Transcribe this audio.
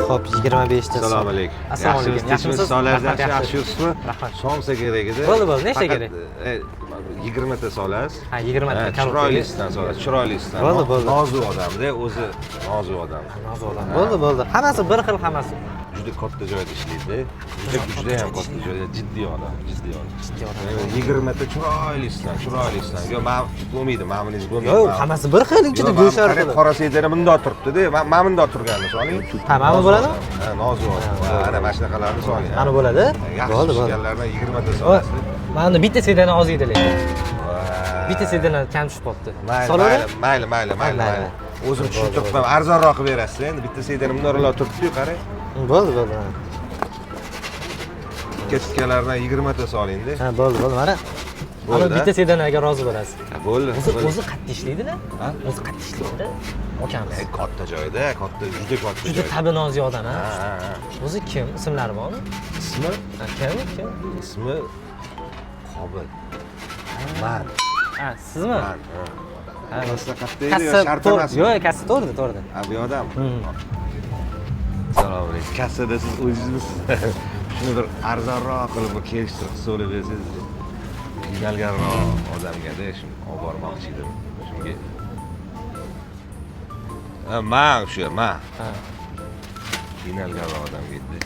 Xo'p, 25 ta. Assalomu alaykum. Assalomu alaykum. Yaxshimisiz? Sog'lig'ingiz yaxshi yuribsizmi? Rahmat. Somsa kerak edi. Bo'ldi, nechta kerak? 20 ta solasiz. Ha, 20 ta. Chiroylisidan solasiz, chiroylisidan. Bo'ldi. Nozik odamda, o'zi nozik odam. Nozik odam. Bo'ldi. Hammasi bir xil, hammasi. Juda katta joyda ishlaydi. Juda ham katta joyda, jiddiy odam. 20 ta chiroylisidan. Yo, men bo'lmaydi, ma'mulingiz bo'lmaydi. Yo'q, hammasi bir xil, ichida go'shar qilib. Qora sedana bundoq turibdi-da. Men bundoq turganini soling. Ha, mana bo'ladimi? Ha, nozik odam. Ana mana shunaqalarni soling. Mana bo'ladi. Yaxshi ishganlardan 20 ta solasiz. Mana bunda bitta sedana oz edi lekin. Bitta sedana kam tushib qolibdi. Mayli. O'zim tushuntirib qo'yaman. Arzonroq qilib berasiz endi. Bitta sedana bundoqlar turibdi-yu, qarang. Bo'ldi. Ketkalardan 20 ta soling-da. Ha, bo'ldi. Mana. Ana bitta sedanaga rozi bo'lasiz. Ha, bo'ldi. O'zi qattiq ishlaydi-da. Ha? O'zi qattiq ishlaydi-da. Okamiz. Katta joyda, juda katta joy. Juda tabinozi odam, ha. Ha. O'zi kim? Ismlari bormi? Ismi? Kim? Ismi Qobil. Man. Ha, sizmi? Man. Ha, Kassa qayerda edi? Shart emasmi? Yo'q, kassa to'g'ri. Ha, bu odam. Assalomu alaykum. Kassada siz o'zingizmisiz? Shuni bir arzonroq qilib kelishtirib so'rab bersangiz. Qiynalganroq odamga-da shuni olib bormoqchi edim. Shunga. Ha, men. Ha. Qiynalganroq odamga edi.